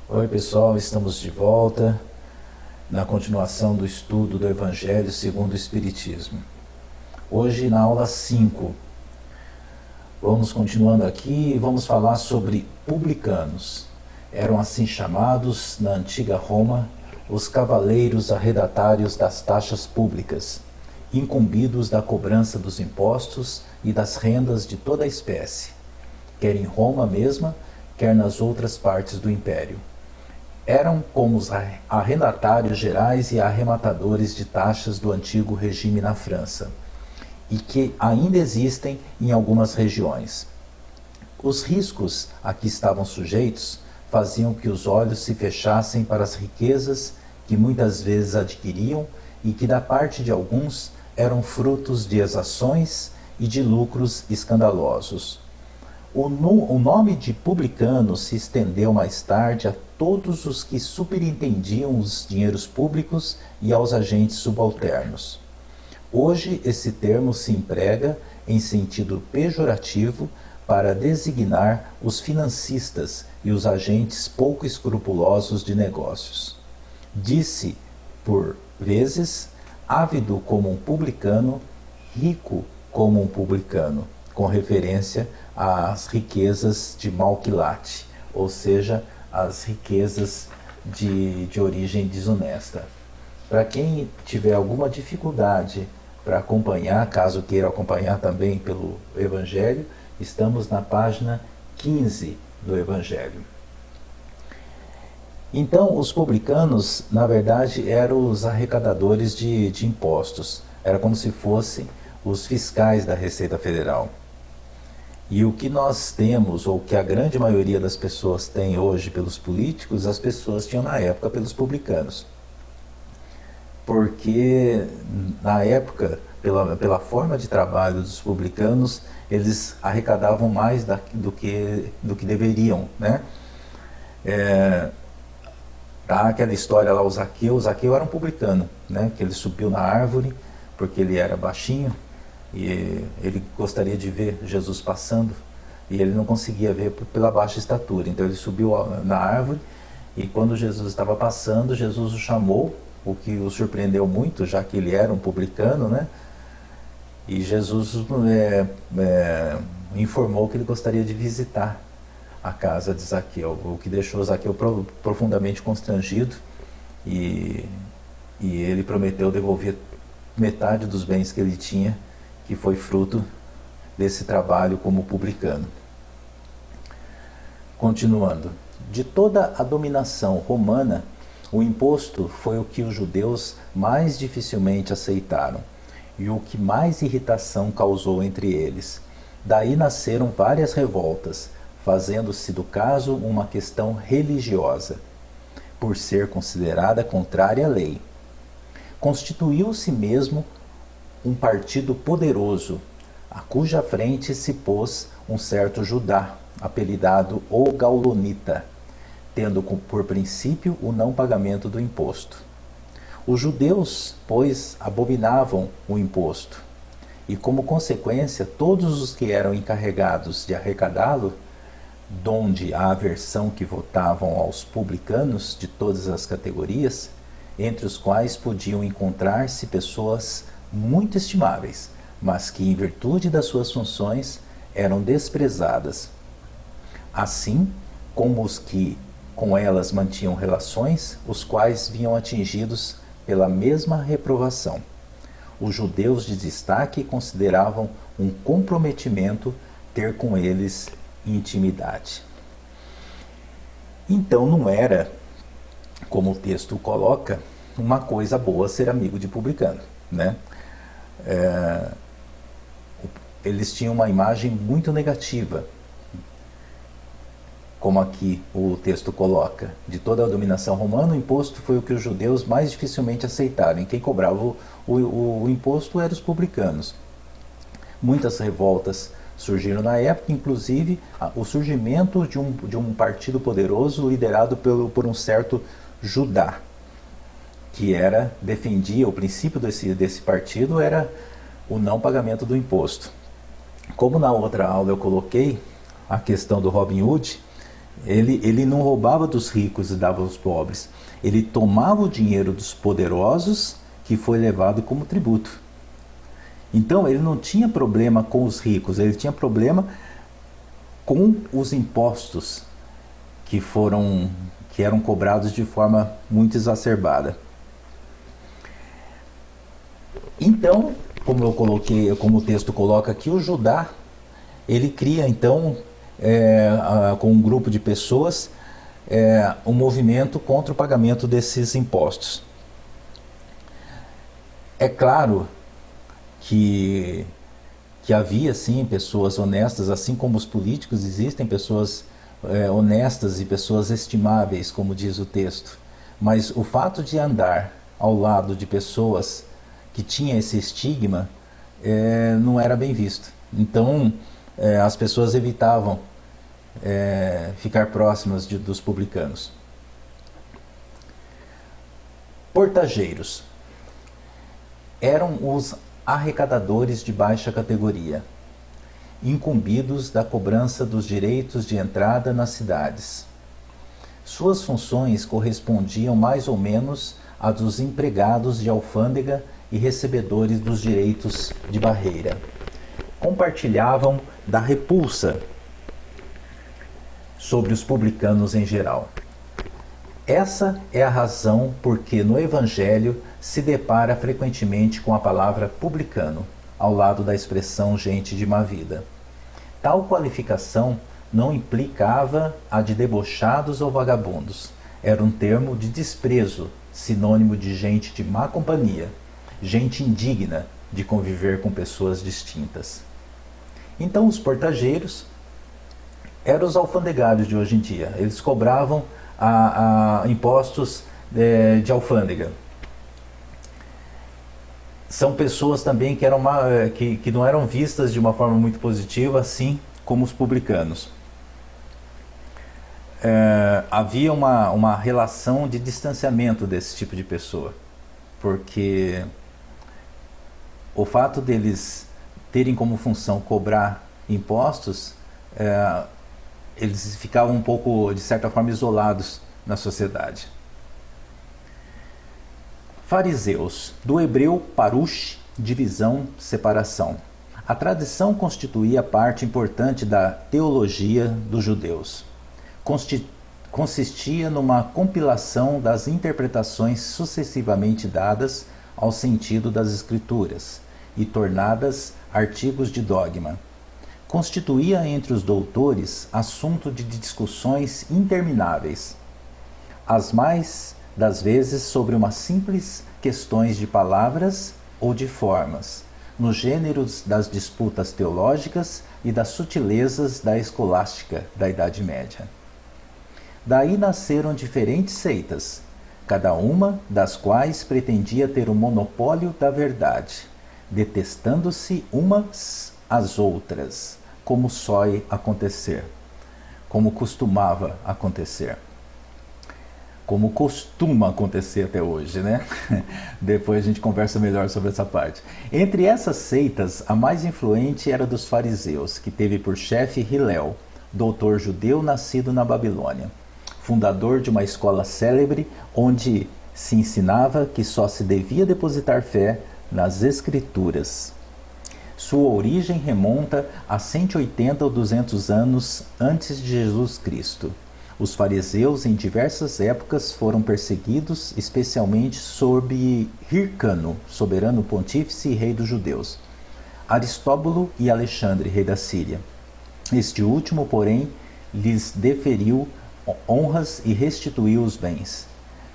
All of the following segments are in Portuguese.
Oi pessoal, estamos de volta na continuação do estudo do Evangelho segundo o Espiritismo. Hoje na aula 5, vamos continuando aqui e vamos falar sobre publicanos. Eram assim chamados na antiga Roma os cavaleiros arredatários das taxas públicas, incumbidos da cobrança dos impostos e das rendas de toda a espécie, quer em Roma mesma, quer nas outras partes do Império. Eram como os arrendatários gerais e arrematadores de taxas do antigo regime na França, e que ainda existem em algumas regiões. Os riscos a que estavam sujeitos faziam que os olhos se fechassem para as riquezas que muitas vezes adquiriam e que da parte de alguns eram frutos de exações e de lucros escandalosos. O nome de publicano se estendeu mais tarde a todos os que superintendiam os dinheiros públicos e aos agentes subalternos. Hoje esse termo se emprega em sentido pejorativo para designar os financistas e os agentes pouco escrupulosos de negócios. Disse, por vezes, ávido como um publicano, rico como um publicano, com referência às riquezas de mau quilate, ou seja, as riquezas de origem desonesta. Para quem tiver alguma dificuldade para acompanhar, caso queira acompanhar também pelo Evangelho, estamos na página 15 do Evangelho. Então, os publicanos, na verdade, eram os arrecadadores de impostos. Era como se fossem os fiscais da Receita Federal. E o que nós temos, ou que a grande maioria das pessoas tem hoje pelos políticos, as pessoas tinham na época pelos publicanos. Porque, na época, pela forma de trabalho dos publicanos, eles arrecadavam mais do que deveriam, né? Tá aquela história lá, o Zaqueu era um publicano, né? Que ele subiu na árvore, porque ele era baixinho, e ele gostaria de ver Jesus passando, e ele não conseguia ver pela baixa estatura. Então ele subiu na árvore, e quando Jesus estava passando, Jesus o chamou, o que o surpreendeu muito, já que ele era um publicano, né? E Jesus informou que ele gostaria de visitar a casa de Zaqueu, o que deixou Zaqueu profundamente constrangido, e ele prometeu devolver metade dos bens que ele tinha, que foi fruto desse trabalho como publicano. Continuando, de toda a dominação romana, o imposto foi o que os judeus mais dificilmente aceitaram e o que mais irritação causou entre eles. Daí nasceram várias revoltas, fazendo-se do caso uma questão religiosa, por ser considerada contrária à lei. Constituiu-se mesmo um partido poderoso, a cuja frente se pôs um certo Judá, apelidado o Gaulonita, tendo por princípio o não pagamento do imposto. Os judeus, pois, abominavam o imposto, e como consequência, todos os que eram encarregados de arrecadá-lo, donde a aversão que votavam aos publicanos de todas as categorias, entre os quais podiam encontrar-se pessoas muito estimáveis, mas que, em virtude das suas funções, eram desprezadas. Assim como os que com elas mantinham relações, os quais vinham atingidos pela mesma reprovação. Os judeus de destaque consideravam um comprometimento ter com eles intimidade. Então não era, como o texto coloca, uma coisa boa ser amigo de publicano, né? Eles tinham uma imagem muito negativa, como aqui o texto coloca. De toda a dominação romana, o imposto foi o que os judeus mais dificilmente aceitaram, e quem cobrava o imposto eram os publicanos. Muitas revoltas surgiram na época, inclusive o surgimento de um partido poderoso liderado por um certo Judá, que defendia, o princípio desse partido era o não pagamento do imposto. Como na outra aula eu coloquei a questão do Robin Hood, Ele não roubava dos ricos e dava aos pobres. Ele tomava o dinheiro dos poderosos que foi levado como tributo. Então ele não tinha problema com os ricos, ele tinha problema com os impostos que eram cobrados de forma muito exacerbada. Então, como o texto coloca aqui, o Judá, ele cria então, com um grupo de pessoas, um movimento contra o pagamento desses impostos. É claro que havia sim pessoas honestas, assim como os políticos, existem pessoas honestas e pessoas estimáveis, como diz o texto. Mas o fato de andar ao lado de pessoas que tinham esse estigma não era bem visto. Então as pessoas evitavam ficar próximas dos publicanos. Portageiros eram os arrecadadores de baixa categoria, incumbidos da cobrança dos direitos de entrada nas cidades. Suas funções correspondiam mais ou menos a dos empregados de alfândega e recebedores dos direitos de barreira. Compartilhavam da repulsa sobre os publicanos em geral. Essa é a razão por que no Evangelho se depara frequentemente com a palavra publicano, ao lado da expressão gente de má vida. Tal qualificação não implicava a de debochados ou vagabundos. Era um termo de desprezo, sinônimo de gente de má companhia, gente indigna de conviver com pessoas distintas. Então os portageiros eram os alfandegários de hoje em dia. Eles cobravam impostos de alfândega. São pessoas também que não eram vistas de uma forma muito positiva, assim como os publicanos. Havia uma relação de distanciamento desse tipo de pessoa, porque o fato deles terem como função cobrar impostos, eles ficavam um pouco, de certa forma, isolados na sociedade. Fariseus, do hebreu parush, divisão, separação. A tradição constituía parte importante da teologia dos judeus. Consistia numa compilação das interpretações sucessivamente dadas ao sentido das Escrituras e tornadas artigos de dogma. Constituía entre os doutores assunto de discussões intermináveis, as mais das vezes sobre umas simples questões de palavras ou de formas, nos gêneros das disputas teológicas e das sutilezas da escolástica da Idade Média. Daí nasceram diferentes seitas, cada uma das quais pretendia ter o monopólio da verdade, detestando-se umas às outras, como sói acontecer, como costumava acontecer. Como costuma acontecer até hoje, né? Depois a gente conversa melhor sobre essa parte. Entre essas seitas, a mais influente era dos fariseus, que teve por chefe Hilel, doutor judeu nascido na Babilônia, fundador de uma escola célebre onde se ensinava que só se devia depositar fé nas Escrituras. Sua origem remonta a 180 ou 200 anos antes de Jesus Cristo. Os fariseus, em diversas épocas, foram perseguidos, especialmente sob Hircano, soberano pontífice e rei dos judeus, Aristóbulo e Alexandre, rei da Síria. Este último, porém, lhes deferiu honras e restituiu os bens,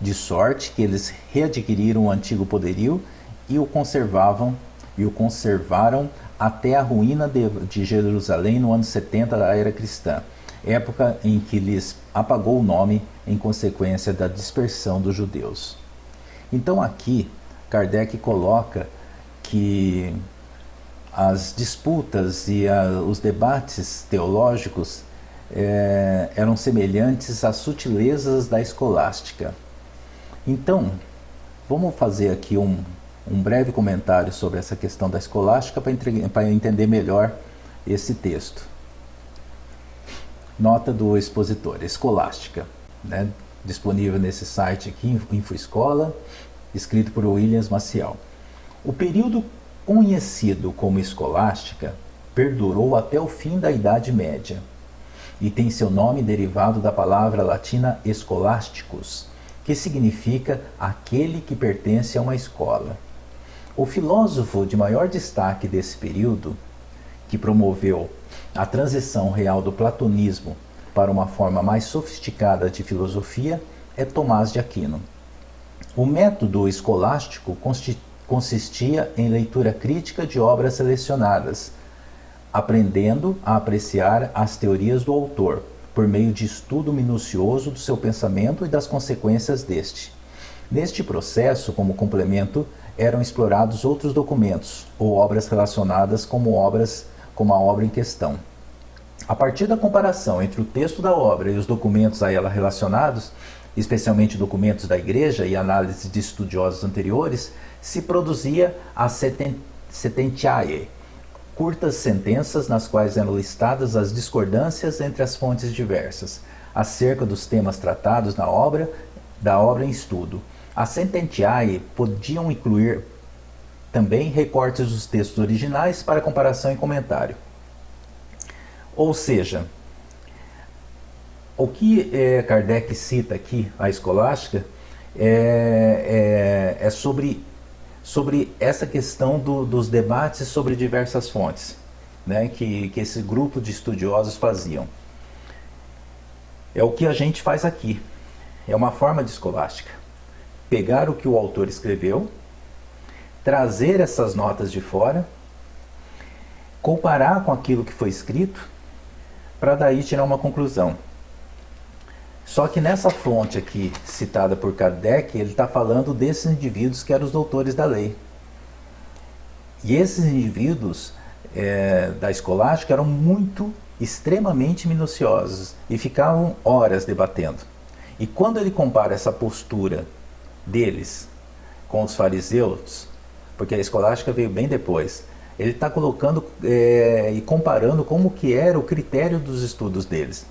de sorte que eles readquiriram o antigo poderio e o conservaram até a ruína de Jerusalém no ano 70 da era cristã, época em que lhes apagou o nome em consequência da dispersão dos judeus. Então aqui Kardec coloca que as disputas e os debates teológicos eram semelhantes às sutilezas da escolástica. Então, vamos fazer aqui um breve comentário sobre essa questão da escolástica para entender melhor esse texto. Nota do expositor, escolástica, né? Disponível nesse site aqui, InfoEscola, escrito por Williams Maciel. O período conhecido como escolástica perdurou até o fim da Idade Média e tem seu nome derivado da palavra latina scholasticus, que significa aquele que pertence a uma escola. O filósofo de maior destaque desse período, que promoveu a transição real do platonismo para uma forma mais sofisticada de filosofia, é Tomás de Aquino. O método escolástico consistia em leitura crítica de obras selecionadas, aprendendo a apreciar as teorias do autor, por meio de estudo minucioso do seu pensamento e das consequências deste. Neste processo, como complemento, eram explorados outros documentos ou obras relacionadas como a obra em questão. A partir da comparação entre o texto da obra e os documentos a ela relacionados, especialmente documentos da Igreja e análise de estudiosos anteriores, se produzia a Sententiae, curtas sentenças nas quais eram listadas as discordâncias entre as fontes diversas, acerca dos temas tratados da obra em estudo. As Sententiae podiam incluir também recortes dos textos originais para comparação e comentário. Ou seja, o que Kardec cita aqui, a escolástica, é sobre essa questão dos debates sobre diversas fontes, né, que esse grupo de estudiosos faziam. É o que a gente faz aqui. É uma forma de escolástica. Pegar o que o autor escreveu, trazer essas notas de fora, comparar com aquilo que foi escrito, para daí tirar uma conclusão. Só que nessa fonte aqui, citada por Kardec, ele está falando desses indivíduos que eram os doutores da lei. E esses indivíduos da escolástica eram extremamente minuciosos e ficavam horas debatendo. E quando ele compara essa postura deles com os fariseus, porque a escolástica veio bem depois, ele está colocando e comparando como que era o critério dos estudos deles.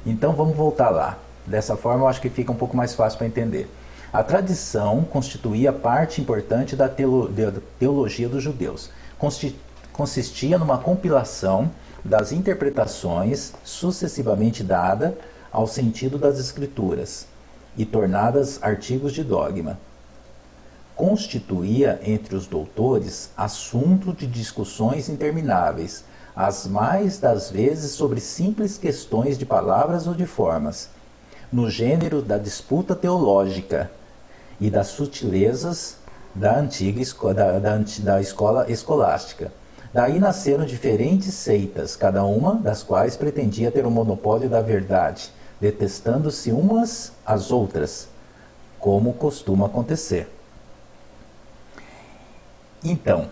Então vamos voltar lá. Dessa forma eu acho que fica um pouco mais fácil para entender. A tradição constituía parte importante da teologia dos judeus. Consistia numa compilação das interpretações sucessivamente dadas ao sentido das escrituras e tornadas artigos de dogma. Constituía entre os doutores assunto de discussões intermináveis, as mais das vezes sobre simples questões de palavras ou de formas, no gênero da disputa teológica e das sutilezas da escola escolástica. Daí nasceram diferentes seitas, cada uma das quais pretendia ter o monopólio da verdade, detestando-se umas às outras, como costuma acontecer. Então,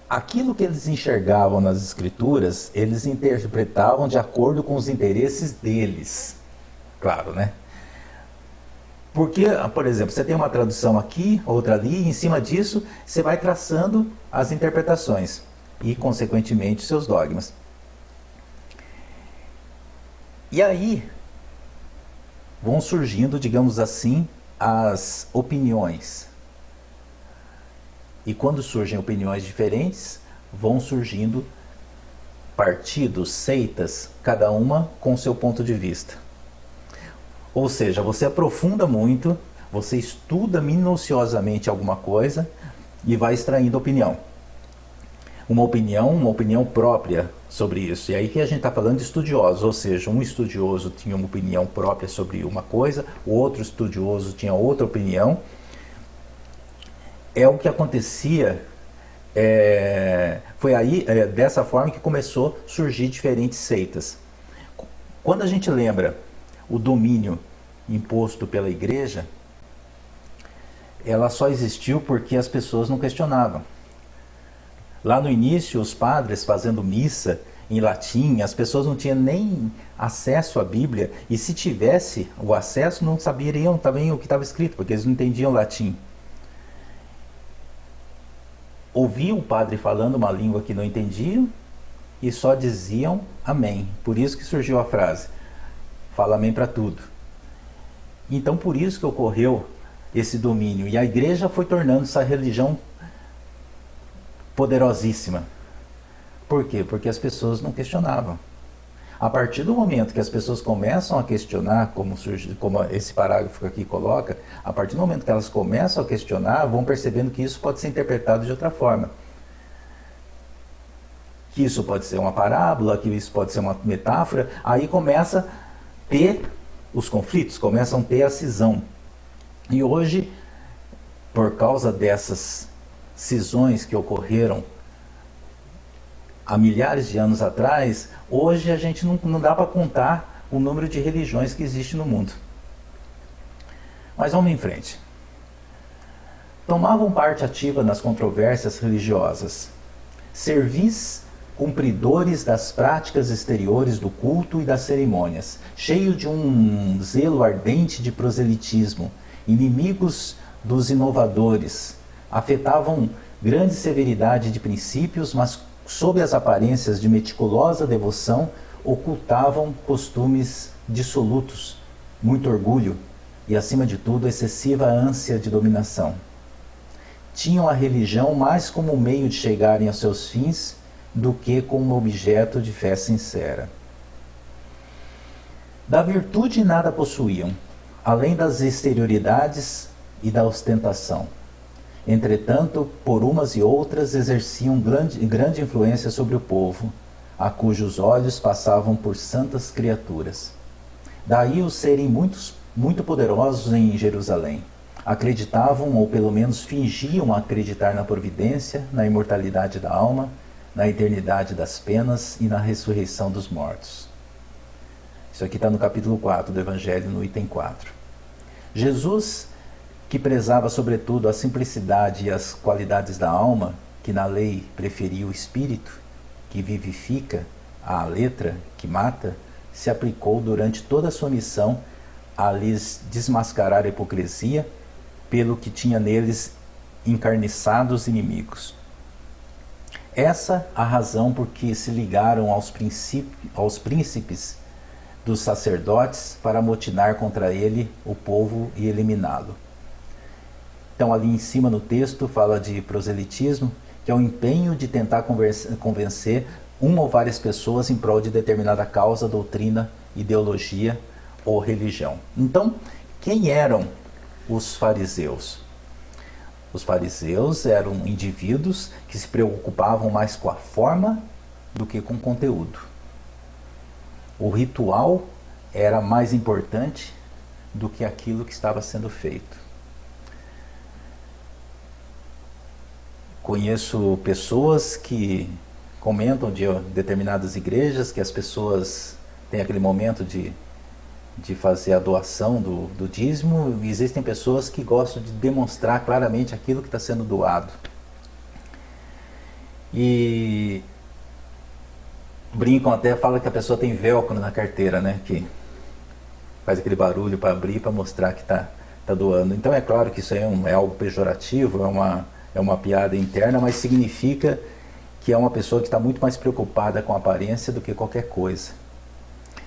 aquilo que eles enxergavam nas escrituras, eles interpretavam de acordo com os interesses deles. Claro, né? Porque, por exemplo, você tem uma tradução aqui, outra ali, e em cima disso você vai traçando as interpretações e, consequentemente, seus dogmas. E aí vão surgindo, digamos assim, as opiniões. E quando surgem opiniões diferentes, vão surgindo partidos, seitas, cada uma com seu ponto de vista. Ou seja, você aprofunda muito, você estuda minuciosamente alguma coisa e vai extraindo opinião. Uma opinião própria sobre isso. E aí que a gente está falando de estudiosos, ou seja, um estudioso tinha uma opinião própria sobre uma coisa, o outro estudioso tinha outra opinião. É o que acontecia, foi aí, dessa forma que começou a surgir diferentes seitas. Quando a gente lembra o domínio imposto pela Igreja, ela só existiu porque as pessoas não questionavam. Lá no início, os padres fazendo missa em latim, as pessoas não tinham nem acesso à Bíblia, e se tivesse o acesso, não saberiam também o que estava escrito, porque eles não entendiam latim. Ouviam o padre falando uma língua que não entendiam, e só diziam amém. Por isso que surgiu a frase, fala amém para tudo. Então por isso que ocorreu esse domínio, e a igreja foi tornando essa religião poderosíssima. Por quê? Porque as pessoas não questionavam. A partir do momento que as pessoas começam a questionar, como esse parágrafo aqui coloca, a partir do momento que elas começam a questionar, vão percebendo que isso pode ser interpretado de outra forma. Que isso pode ser uma parábola, que isso pode ser uma metáfora, aí começa a ter os conflitos, começam a ter a cisão. E hoje, por causa dessas cisões que ocorreram há milhares de anos atrás, hoje a gente não dá para contar o número de religiões que existe no mundo. Mas vamos em frente. Tomavam parte ativa nas controvérsias religiosas. Servis cumpridores das práticas exteriores do culto e das cerimônias, cheio de um zelo ardente de proselitismo, inimigos dos inovadores, afetavam grande severidade de princípios, mas sob as aparências de meticulosa devoção, ocultavam costumes dissolutos, muito orgulho e, acima de tudo, excessiva ânsia de dominação. Tinham a religião mais como meio de chegarem aos seus fins do que como objeto de fé sincera. Da virtude nada possuíam, além das exterioridades e da ostentação. Entretanto, por umas e outras exerciam grande influência sobre o povo, a cujos olhos passavam por santas criaturas. Daí os serem muito poderosos em Jerusalém. Acreditavam, ou pelo menos fingiam acreditar na providência, na imortalidade da alma, na eternidade das penas e na ressurreição dos mortos. Isso aqui está no capítulo 4 do Evangelho, no item 4. Jesus, que prezava sobretudo a simplicidade e as qualidades da alma, que na lei preferia o espírito, que vivifica, à letra, que mata, se aplicou durante toda a sua missão a lhes desmascarar a hipocrisia, pelo que tinha neles encarniçados inimigos. Essa a razão por que se ligaram aos príncipes dos sacerdotes para amotinar contra ele o povo e eliminá-lo. Então ali em cima no texto fala de proselitismo, que é o empenho de tentar convencer uma ou várias pessoas em prol de determinada causa, doutrina, ideologia ou religião. Então, quem eram os fariseus? Os fariseus eram indivíduos que se preocupavam mais com a forma do que com o conteúdo. O ritual era mais importante do que aquilo que estava sendo feito. Conheço pessoas que comentam de determinadas igrejas que as pessoas têm aquele momento de fazer a doação do dízimo. Existem pessoas que gostam de demonstrar claramente aquilo que está sendo doado. E brincam até, falam que a pessoa tem velcro na carteira, né? Que faz aquele barulho para abrir, para mostrar que está doando. Então é claro que isso aí é algo pejorativo, é uma piada interna, mas significa que é uma pessoa que está muito mais preocupada com a aparência do que qualquer coisa.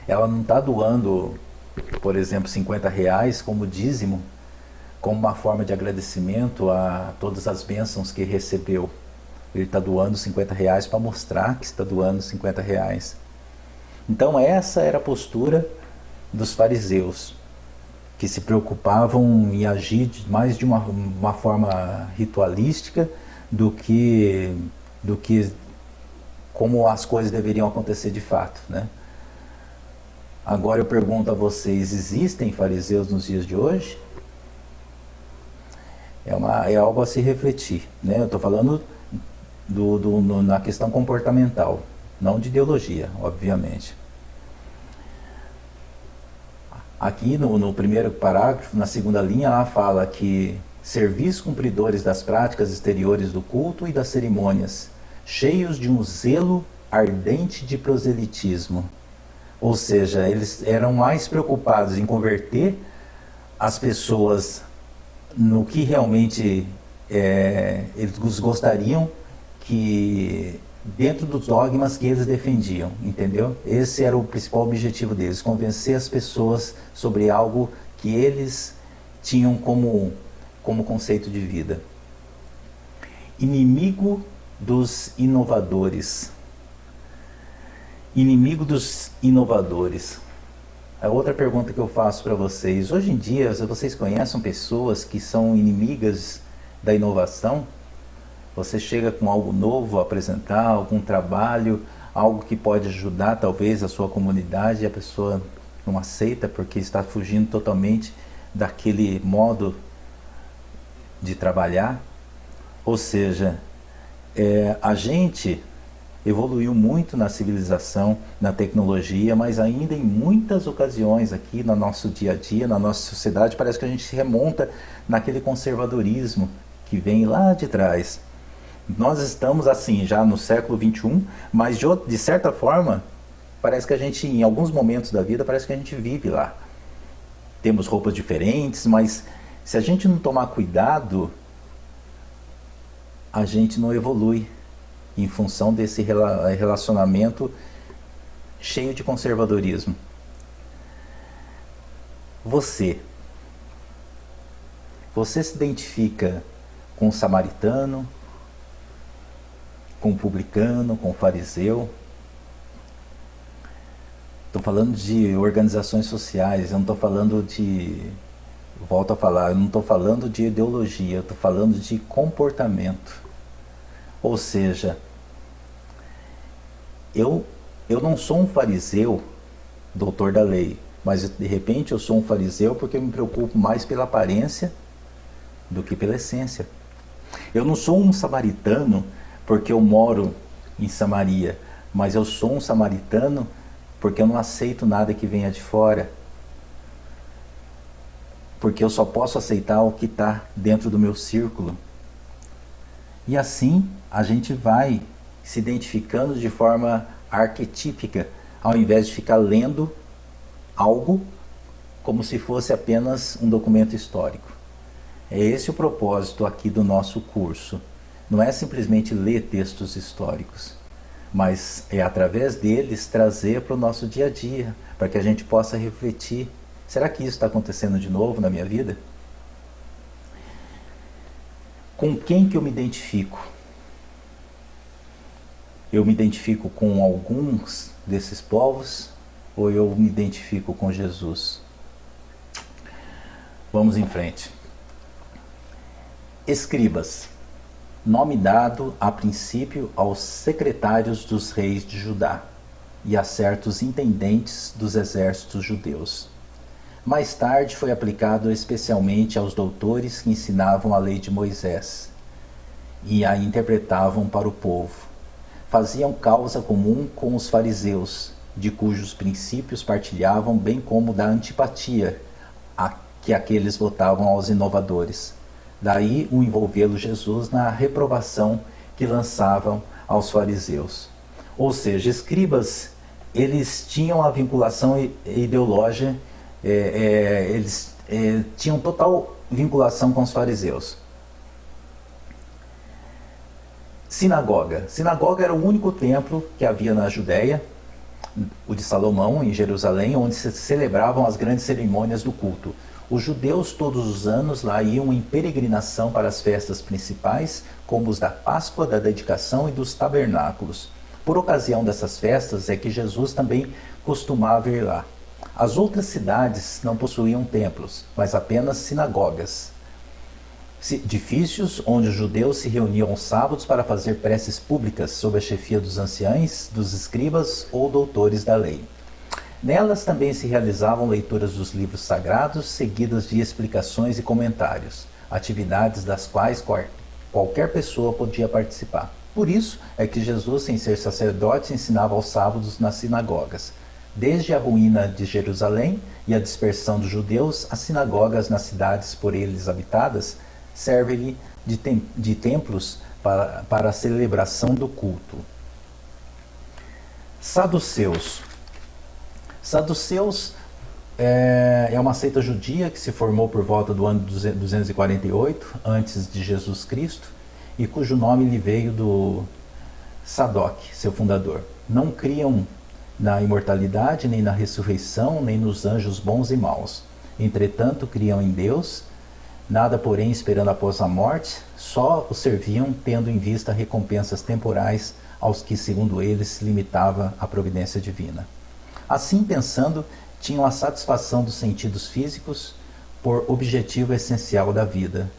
Ela não está doando, por exemplo, R$50 como dízimo, como uma forma de agradecimento a todas as bênçãos que recebeu. Ele está doando R$50 para mostrar que está doando R$50. Então essa era a postura dos fariseus, que se preocupavam em agir mais de uma forma ritualística do que como as coisas deveriam acontecer de fato, né? Agora eu pergunto a vocês, existem fariseus nos dias de hoje? É algo a se refletir, né? Eu estou falando na questão comportamental, não de ideologia, obviamente. Aqui no primeiro parágrafo, na segunda linha, ela fala que servis cumpridores das práticas exteriores do culto e das cerimônias, cheios de um zelo ardente de proselitismo. Ou seja, eles eram mais preocupados em converter as pessoas no que realmente eles gostariam que dentro dos dogmas que eles defendiam, entendeu? Esse era o principal objetivo deles, convencer as pessoas sobre algo que eles tinham como conceito de vida. Inimigo dos inovadores. Inimigo dos inovadores. A outra pergunta que eu faço para vocês: hoje em dia, vocês conhecem pessoas que são inimigas da inovação? Você chega com algo novo a apresentar, algum trabalho, algo que pode ajudar talvez a sua comunidade, e a pessoa não aceita porque está fugindo totalmente daquele modo de trabalhar. Ou seja, a gente evoluiu muito na civilização, na tecnologia, mas ainda em muitas ocasiões aqui no nosso dia a dia, na nossa sociedade, parece que a gente se remonta naquele conservadorismo que vem lá de trás. Nós estamos assim já no século XXI, mas de certa forma parece que a gente, em alguns momentos da vida, parece que a gente vive lá. Temos roupas diferentes, mas se a gente não tomar cuidado, a gente não evolui em função desse relacionamento cheio de conservadorismo. Você se identifica com o samaritano, com o publicano, com o fariseu? Estou falando de organizações sociais, eu não estou falando de... Volto a falar, eu não estou falando de ideologia, eu estou falando de comportamento. Ou seja, eu não sou um fariseu, doutor da lei, mas de repente eu sou um fariseu porque eu me preocupo mais pela aparência do que pela essência. Eu não sou um samaritano porque eu moro em Samaria, mas eu sou um samaritano porque eu não aceito nada que venha de fora. Porque eu só posso aceitar o que está dentro do meu círculo. E assim a gente vai se identificando de forma arquetípica, ao invés de ficar lendo algo como se fosse apenas um documento histórico. É esse o propósito aqui do nosso curso. Não é simplesmente ler textos históricos, mas é através deles trazer para o nosso dia a dia, para que a gente possa refletir: será que isso está acontecendo de novo na minha vida? Com quem que eu me identifico? Eu me identifico com alguns desses povos ou eu me identifico com Jesus? Vamos em frente. Escribas. Nome dado a princípio aos secretários dos reis de Judá e a certos intendentes dos exércitos judeus. Mais tarde foi aplicado especialmente aos doutores que ensinavam a lei de Moisés e a interpretavam para o povo. Faziam causa comum com os fariseus, de cujos princípios partilhavam, bem como da antipatia que aqueles votavam aos inovadores. Daí o envolvê-lo Jesus na reprovação que lançavam aos fariseus. Ou seja, escribas, eles tinham a vinculação ideológica, eles tinham total vinculação com os fariseus. Sinagoga. Sinagoga era o único templo que havia na Judéia, o de Salomão, em Jerusalém, onde se celebravam as grandes cerimônias do culto. Os judeus todos os anos lá iam em peregrinação para as festas principais, como os da Páscoa, da Dedicação e dos Tabernáculos. Por ocasião dessas festas é que Jesus também costumava ir lá. As outras cidades não possuíam templos, mas apenas sinagogas. Edifícios onde os judeus se reuniam aos sábados para fazer preces públicas sob a chefia dos anciães, dos escribas ou doutores da lei. Nelas também se realizavam leituras dos livros sagrados, seguidas de explicações e comentários, atividades das quais qualquer pessoa podia participar. Por isso é que Jesus, sem ser sacerdote, ensinava aos sábados nas sinagogas. Desde a ruína de Jerusalém e a dispersão dos judeus, as sinagogas nas cidades por eles habitadas servem-lhe de templos para a celebração do culto. Saduceus. Saduceus é uma seita judia que se formou por volta do ano 248 antes de Jesus Cristo e cujo nome lhe veio Sadoc, seu fundador. Não criam na imortalidade, nem na ressurreição, nem nos anjos bons e maus. Entretanto, criam em Deus, nada porém esperando após a morte, só o serviam tendo em vista recompensas temporais aos que, segundo eles, se limitava a providência divina. Assim pensando, tinham a satisfação dos sentidos físicos por objetivo essencial da vida.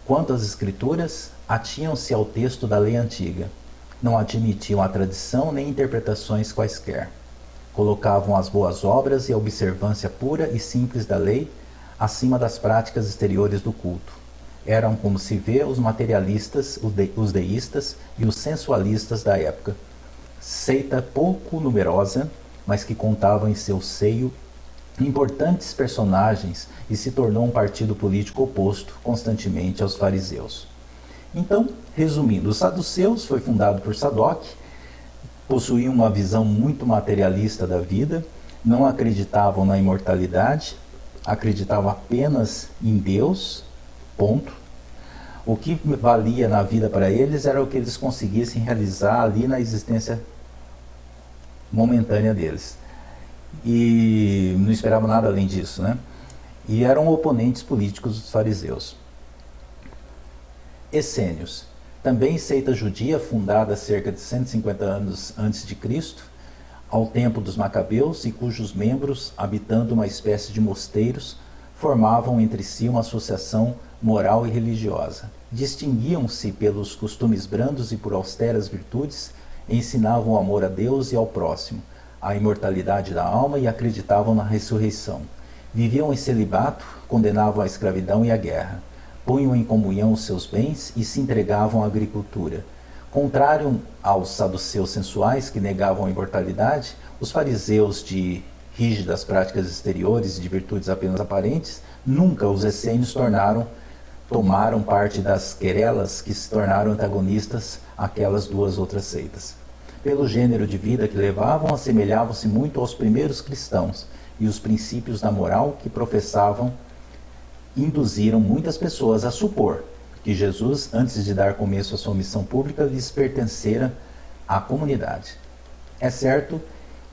Quanto às escrituras, atinham-se ao texto da lei antiga. Não admitiam a tradição nem interpretações quaisquer. Colocavam as boas obras e a observância pura e simples da lei acima das práticas exteriores do culto. Eram, como se vê, os materialistas, os deístas e os sensualistas da época. Seita pouco numerosa, mas que contava em seu seio importantes personagens e se tornou um partido político oposto constantemente aos fariseus. Então, resumindo, os saduceus foi fundado por Sadoc, possuíam uma visão muito materialista da vida, não acreditavam na imortalidade, acreditavam apenas em Deus, ponto. O que valia na vida para eles era o que eles conseguissem realizar ali na existência momentânea deles. E não esperavam nada além disso, né? E eram oponentes políticos dos fariseus. Essênios, também seita judia fundada cerca de 150 anos antes de Cristo, ao tempo dos Macabeus, e cujos membros, habitando uma espécie de mosteiros, formavam entre si uma associação moral e religiosa. Distinguiam-se pelos costumes brandos e por austeras virtudes, ensinavam o amor a Deus e ao próximo, a imortalidade da alma e acreditavam na ressurreição. Viviam em celibato, condenavam a escravidão e a guerra. Punham em comunhão os seus bens e se entregavam à agricultura. Contrário aos saduceus sensuais que negavam a imortalidade, os fariseus de rígidas práticas exteriores e de virtudes apenas aparentes, nunca os essênios tomaram parte das querelas que se tornaram antagonistas àquelas duas outras seitas. Pelo gênero de vida que levavam, assemelhavam-se muito aos primeiros cristãos, e os princípios da moral que professavam induziram muitas pessoas a supor que Jesus, antes de dar começo à sua missão pública, lhes pertencera à comunidade. É certo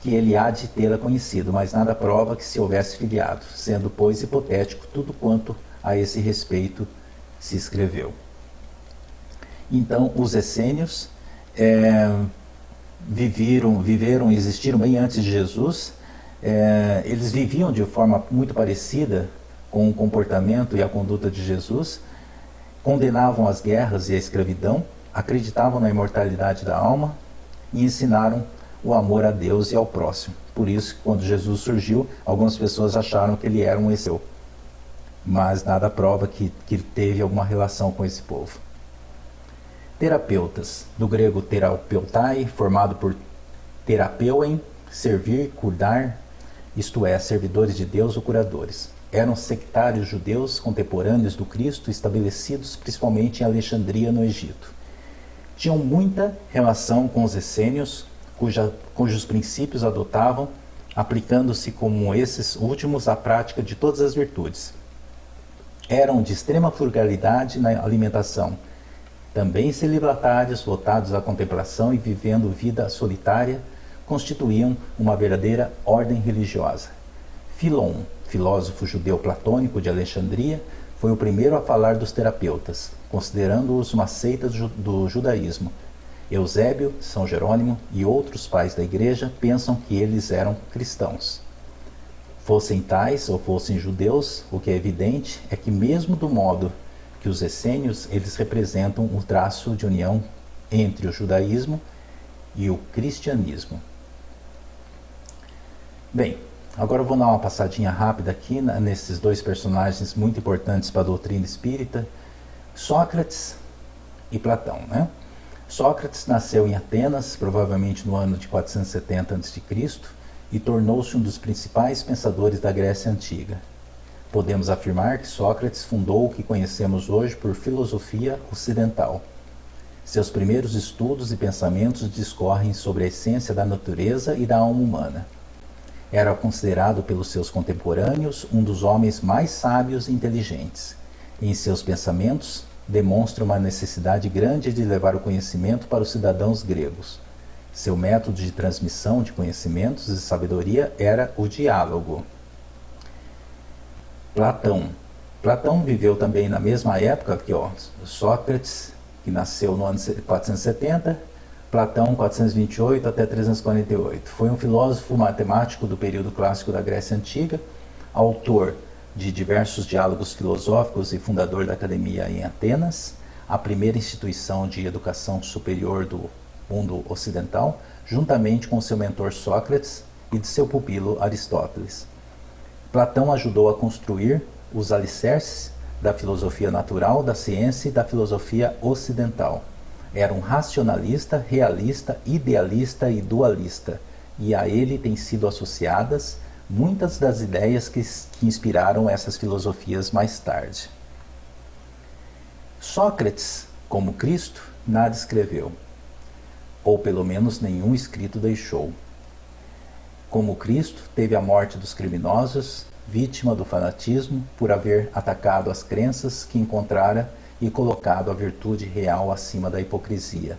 que ele há de tê-la conhecido, mas nada prova que se houvesse filiado, sendo, pois, hipotético tudo quanto a esse respeito se escreveu. Então, os essênios viveram e existiram bem antes de Jesus. Eles viviam de forma muito parecida com o comportamento e a conduta de Jesus, condenavam as guerras e a escravidão, acreditavam na imortalidade da alma e ensinaram o amor a Deus e ao próximo. Por isso, quando Jesus surgiu, algumas pessoas acharam que ele era um essênio, mas nada prova que ele teve alguma relação com esse povo. Terapeutas, do grego terapeutai, formado por terapeuem, servir, cuidar, isto é, servidores de Deus ou curadores. Eram sectários judeus contemporâneos do Cristo, estabelecidos principalmente em Alexandria, no Egito. Tinham muita relação com os essênios, cujos princípios adotavam, aplicando-se como esses últimos à prática de todas as virtudes. Eram de extrema frugalidade na alimentação, também celibatários, votados à contemplação e vivendo vida solitária, constituíam uma verdadeira ordem religiosa. Filon, filósofo judeu platônico de Alexandria, foi o primeiro a falar dos terapeutas, considerando-os uma seita do judaísmo. Eusébio, São Jerônimo e outros pais da igreja pensam que eles eram cristãos. Fossem tais ou fossem judeus, o que é evidente é que, mesmo do modo que os essênios, eles representam o traço de união entre o judaísmo e o cristianismo. Bem, agora eu vou dar uma passadinha rápida aqui nesses dois personagens muito importantes para a doutrina espírita, Sócrates e Platão, né? Sócrates nasceu em Atenas, provavelmente no ano de 470 a.C., e tornou-se um dos principais pensadores da Grécia Antiga. Podemos afirmar que Sócrates fundou o que conhecemos hoje por filosofia ocidental. Seus primeiros estudos e pensamentos discorrem sobre a essência da natureza e da alma humana. Era considerado pelos seus contemporâneos um dos homens mais sábios e inteligentes. Em seus pensamentos, demonstra uma necessidade grande de levar o conhecimento para os cidadãos gregos. Seu método de transmissão de conhecimentos e sabedoria era o diálogo. Platão viveu também na mesma época que Sócrates, que nasceu no ano 470, Platão 428 até 348. Foi um filósofo matemático do período clássico da Grécia Antiga, autor de diversos diálogos filosóficos e fundador da Academia em Atenas, a primeira instituição de educação superior do mundo ocidental, juntamente com seu mentor Sócrates e de seu pupilo Aristóteles. Platão ajudou a construir os alicerces da filosofia natural, da ciência e da filosofia ocidental. Era um racionalista, realista, idealista e dualista, e a ele têm sido associadas muitas das ideias que inspiraram essas filosofias mais tarde. Sócrates, como Cristo, nada escreveu, ou pelo menos nenhum escrito deixou. Como Cristo, teve a morte dos criminosos, vítima do fanatismo por haver atacado as crenças que encontrara e colocado a virtude real acima da hipocrisia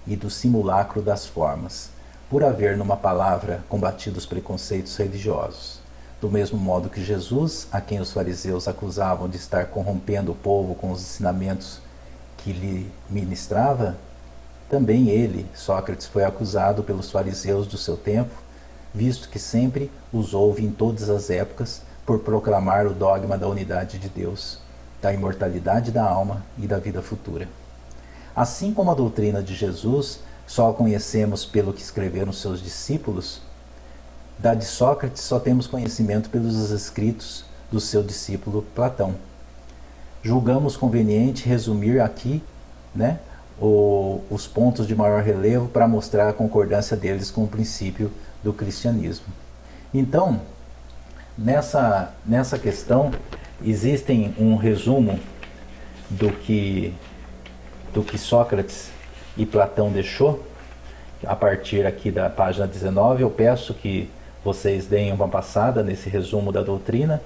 e do simulacro das formas, por haver, numa palavra, combatido os preconceitos religiosos. Do mesmo modo que Jesus, a quem os fariseus acusavam de estar corrompendo o povo com os ensinamentos que lhe ministrava, também ele, Sócrates, foi acusado pelos fariseus do seu tempo, visto que sempre os houve em todas as épocas por proclamar o dogma da unidade de Deus, da imortalidade da alma e da vida futura. Assim como a doutrina de Jesus só a conhecemos pelo que escreveram seus discípulos, da de Sócrates só temos conhecimento pelos escritos do seu discípulo Platão. Julgamos conveniente resumir aqui, os pontos de maior relevo para mostrar a concordância deles com o princípio do cristianismo. Então, nessa questão, existem um resumo do que Sócrates e Platão deixou, a partir aqui da página 19. Eu peço que vocês deem uma passada nesse resumo da doutrina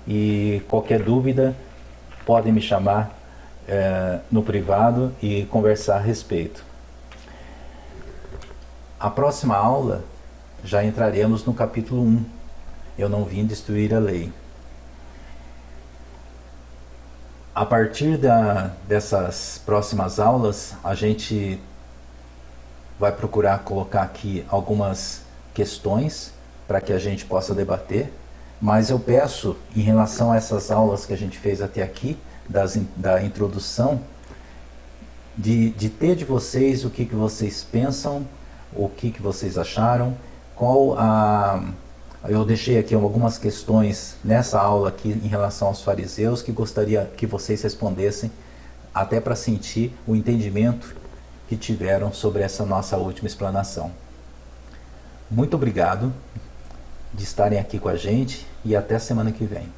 e qualquer dúvida podem me chamar no privado e conversar a respeito. A próxima aula já entraremos no capítulo 1. Eu não vim destruir a lei. A partir dessas próximas aulas, a gente vai procurar colocar aqui algumas questões para que a gente possa debater, mas eu peço, em relação a essas aulas que a gente fez até aqui, da introdução, de ter de vocês o que vocês pensam, o que vocês acharam, eu deixei aqui algumas questões nessa aula aqui em relação aos fariseus que gostaria que vocês respondessem, até para sentir o entendimento que tiveram sobre essa nossa última explanação. Muito obrigado de estarem aqui com a gente e até semana que vem.